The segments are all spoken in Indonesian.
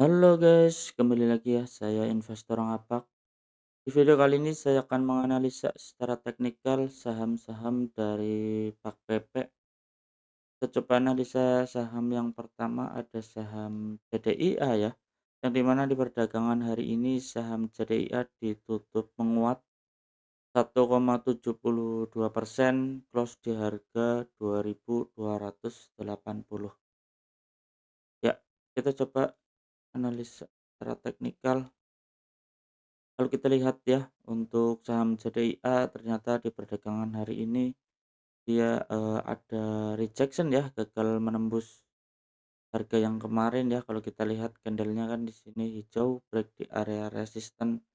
Halo guys, kembali lagi ya, saya investor ngapak. Di video kali ini saya akan menganalisa secara teknikal saham-saham dari PAK-PP. Kita coba analisa saham yang pertama ada saham CDIA ya, yang dimana di perdagangan hari ini saham CDIA ditutup menguat 1,72%, close di harga 2.280. Ya, kita coba analisa secara teknikal. Kalau kita lihat ya, untuk saham CDIA ternyata di perdagangan hari ini dia, ada rejection ya, gagal menembus harga yang kemarin ya. Kalau kita lihat candlenya kan di sini hijau, break di area resisten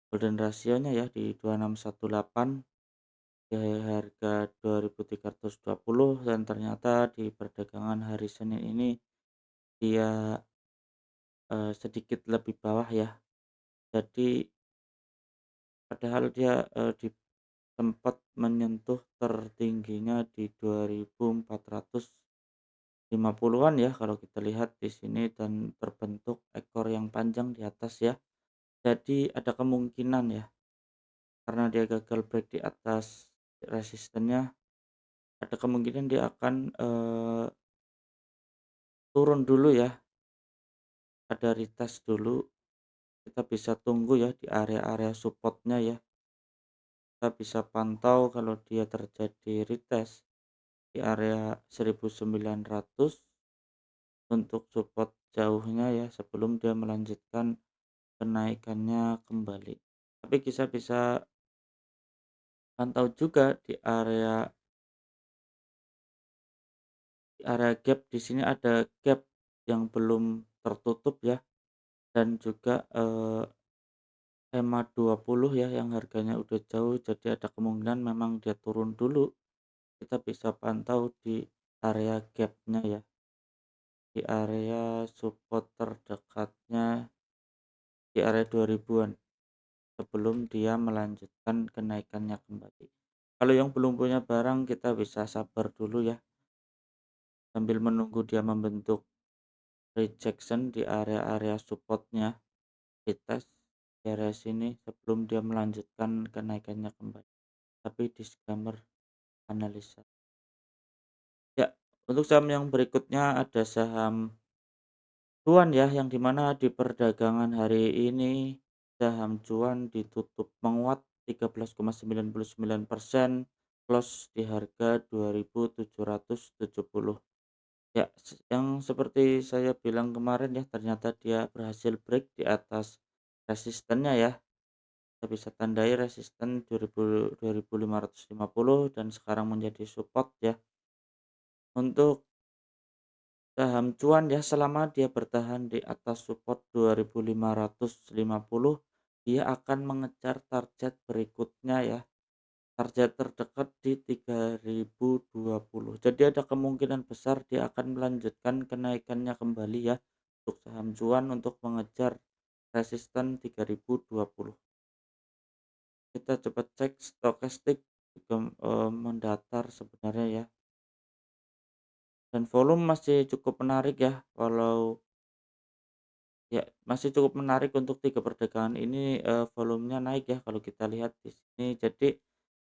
golden rasionya ya di 2618 di harga 2.320, dan ternyata di perdagangan hari Senin ini dia, sedikit lebih bawah ya. Jadi padahal dia, di sempat menyentuh tertingginya di 2.450-an ya kalau kita lihat di sini, dan terbentuk ekor yang panjang di atas ya. Jadi ada kemungkinan ya, karena dia gagal break di atas resistennya, ada kemungkinan dia akan, turun dulu ya, ada retest dulu. Kita bisa tunggu ya di area-area supportnya ya. Kita bisa pantau kalau dia terjadi retest di area 1.900 untuk support jauhnya ya, sebelum dia melanjutkan kenaikannya kembali. Tapi kita bisa pantau juga di area gap. Di sini ada gap yang belum tertutup ya, dan juga EMA 20 ya yang harganya udah jauh, jadi ada kemungkinan memang dia turun dulu. Kita bisa pantau di area gapnya ya, di area support terdekatnya di area 2000-an, sebelum dia melanjutkan kenaikannya kembali. Kalau yang belum punya barang kita bisa sabar dulu ya, sambil menunggu dia membentuk rejection di area-area supportnya, retest di area sini sebelum dia melanjutkan kenaikannya kembali. Tapi disclaimer analisa. Ya, untuk saham yang berikutnya ada saham cuan ya, yang dimana di perdagangan hari ini saham cuan ditutup menguat 13,99%, close di harga 2.770. Ya, yang seperti saya bilang kemarin ya, ternyata dia berhasil break di atas resistennya ya. Kita bisa tandai resisten 2.550 dan sekarang menjadi support ya. Untuk saham cuan ya, selama dia bertahan di atas support 2.550, dia akan mengejar target berikutnya ya. Target terdekat di 3.020. Jadi ada kemungkinan besar dia akan melanjutkan kenaikannya kembali ya, untuk saham cuan untuk mengejar resisten 3.020. Kita coba cek stokastik juga, mendatar sebenarnya ya, dan volume masih cukup menarik ya, walau ya masih cukup menarik untuk 3 perdagangan ini, volumenya naik ya kalau kita lihat di sini. Jadi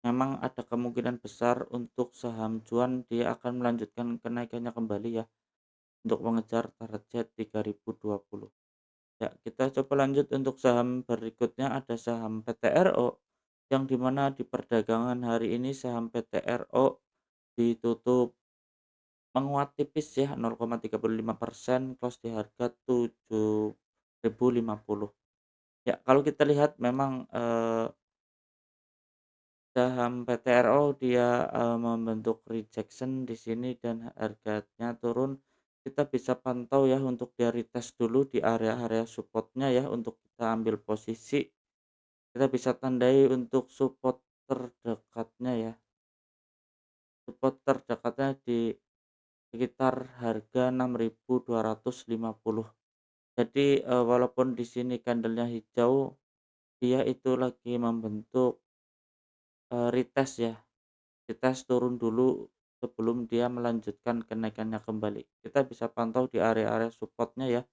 memang ada kemungkinan besar untuk saham cuan dia akan melanjutkan kenaikannya kembali ya, untuk mengejar target 3.020. Ya, kita coba lanjut untuk saham berikutnya ada saham PTRO, yang dimana di perdagangan hari ini saham PTRO ditutup menguat tipis ya 0,35%, close di harga 7.050. Ya, kalau kita lihat memang, saham PTRO dia, membentuk rejection di sini dan harganya turun. Kita bisa pantau ya untuk dia retest dulu di area-area supportnya ya, untuk kita ambil posisi. Kita bisa tandai untuk support terdekatnya ya. Support terdekatnya di sekitar harga 6.250. Jadi, walaupun di sini candlenya hijau, dia itu lagi membentuk, retest ya. Retest turun dulu sebelum dia melanjutkan kenaikannya kembali. Kita bisa pantau di area-area supportnya ya,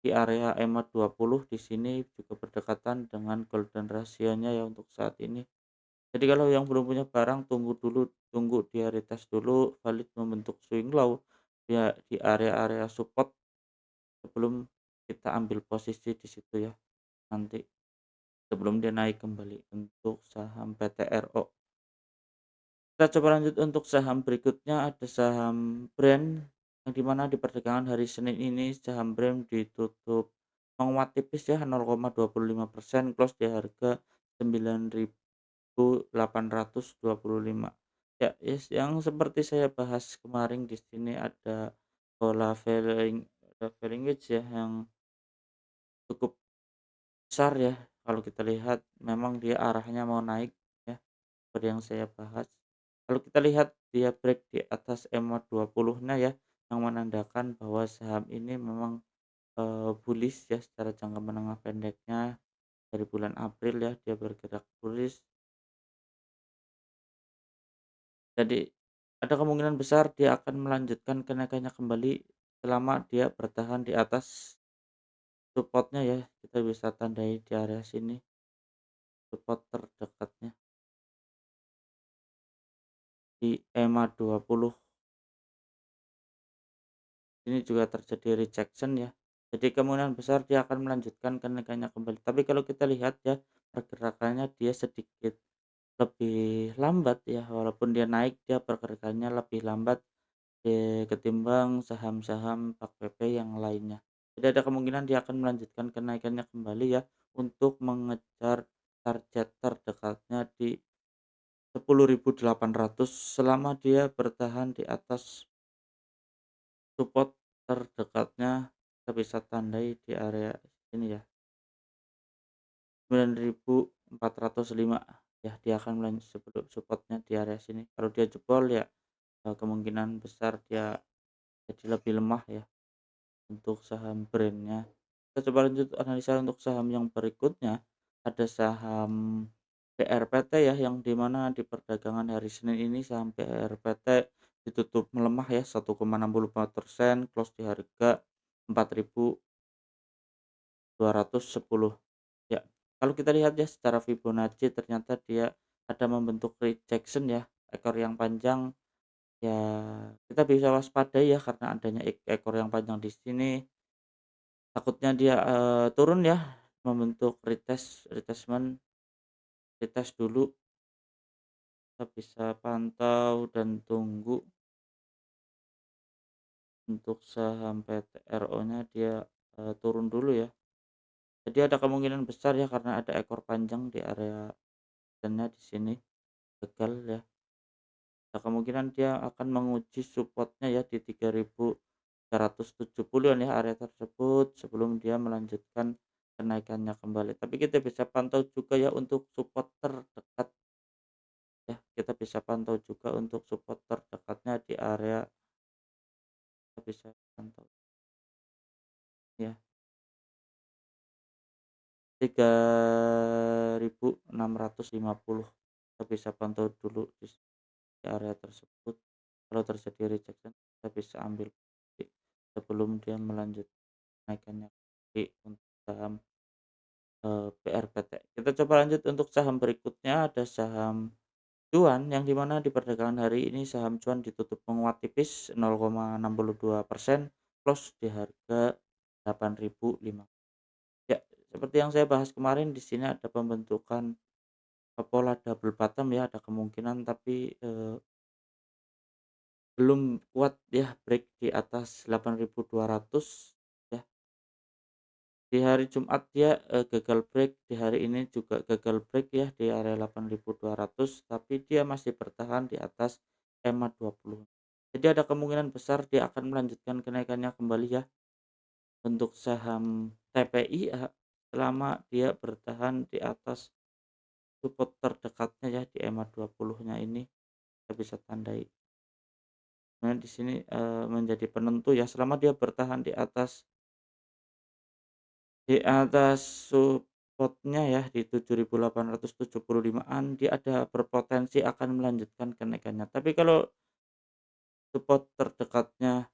di area EMA 20 di sini juga berdekatan dengan golden ratio-nya ya untuk saat ini. Jadi kalau yang belum punya barang tunggu dulu, tunggu dia retest dulu valid membentuk swing low ya di area-area support sebelum kita ambil posisi di situ ya nanti sebelum dia naik kembali untuk saham PTRO. Kita coba lanjut untuk saham berikutnya ada saham brand yang dimana di perdagangan hari Senin ini saham brand ditutup menguat tipis ya 0,25% close di harga 9.825. Ya, yang seperti saya bahas kemarin di sini ada pola falling wedge ya yang cukup besar ya. Kalau kita lihat memang dia arahnya mau naik ya, seperti yang saya bahas. Kalau kita lihat dia break di atas EMA 20-nya ya, yang menandakan bahwa saham ini memang, bullish ya secara jangka menengah pendeknya dari bulan April ya dia bergerak bullish. Jadi ada kemungkinan besar dia akan melanjutkan kenaikannya kembali selama dia bertahan di atas support-nya ya, kita bisa tandai di area sini support terdekatnya di EMA 20. Ini juga terjadi rejection ya. Jadi kemungkinan besar dia akan melanjutkan kenaikannya kembali. Tapi kalau kita lihat ya pergerakannya dia sedikit lebih lambat ya, walaupun dia naik dia pergerakannya lebih lambat ketimbang saham-saham PAK-PP yang lainnya. Jadi ada kemungkinan dia akan melanjutkan kenaikannya kembali ya untuk mengejar target terdekatnya di 10.800 selama dia bertahan di atas support terdekatnya kita bisa tandai di area ini ya 9.405 ya dia akan melanjut sebelum supportnya di area sini kalau dia jebol ya kemungkinan besar dia jadi lebih lemah ya untuk saham brandnya. Kita coba lanjut analisa untuk saham yang berikutnya ada saham PRPT ya yang dimana di perdagangan hari Senin ini saham PRPT ditutup melemah ya 1,65% close di harga 4.210 ya. Kalau kita lihat ya secara Fibonacci ternyata dia ada membentuk rejection ya ekor yang panjang ya kita bisa waspadai ya karena adanya ekor yang panjang di sini takutnya dia turun ya membentuk retestment retest dulu kita bisa pantau dan tunggu untuk saham PTRO-nya dia turun dulu ya. Jadi ada kemungkinan besar ya karena ada ekor panjang di area dan di sini gagal ya. Ada kemungkinan dia akan menguji supportnya ya di 3.370-an ya area tersebut sebelum dia melanjutkan kenaikannya kembali. Tapi kita bisa pantau juga ya untuk support terdekat ya. Kita bisa pantau juga untuk support terdekatnya di area kita bisa pantau ya 3.650 kita bisa pantau dulu di area tersebut kalau terjadi rejection kita bisa ambil sebelum dia melanjut kenaikannya di untuk saham PRPT. Kita coba lanjut untuk saham berikutnya ada saham cuan yang dimana di perdagangan hari ini saham cuan ditutup menguat tipis 0,62% close di harga 8.005. Ya, seperti yang saya bahas kemarin di sini ada pembentukan pola double bottom ya ada kemungkinan tapi belum kuat ya break di atas 8.200 ya. Di hari Jumat dia gagal break, di hari ini juga gagal break ya di area 8.200 tapi dia masih bertahan di atas EMA 20. Jadi ada kemungkinan besar dia akan melanjutkan kenaikannya kembali ya untuk saham TPI ya, selama dia bertahan di atas support terdekatnya ya di EMA 20-nya ini kita bisa tandai. Nah, di sini menjadi penentu ya selama dia bertahan di atas supportnya ya di 7.875-an dia ada berpotensi akan melanjutkan kenaikannya. Tapi kalau support terdekatnya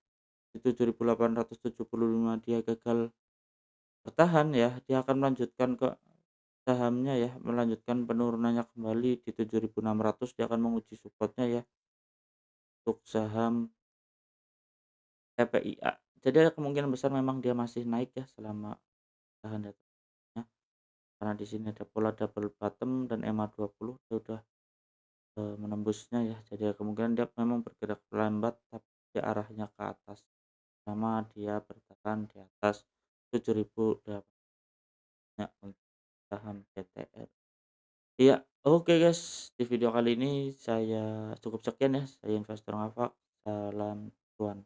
di 7.875 dia gagal bertahan ya, dia akan melanjutkan ke sahamnya ya, melanjutkan penurunannya kembali di 7.600 dia akan menguji supportnya ya, untuk saham TPIA. Jadi ada kemungkinan besar memang dia masih naik ya selama tahan datanya, karena di sini ada pola double bottom dan EMA 20 dia udah, menembusnya ya. Jadi ada kemungkinan dia memang bergerak lambat tapi dia arahnya ke atas, sama dia bertahan di atas 7.008 ya untuk saham CTR. Iya, oke guys, di video kali ini saya cukup sekian ya, saya investor ngafak, salam cuan.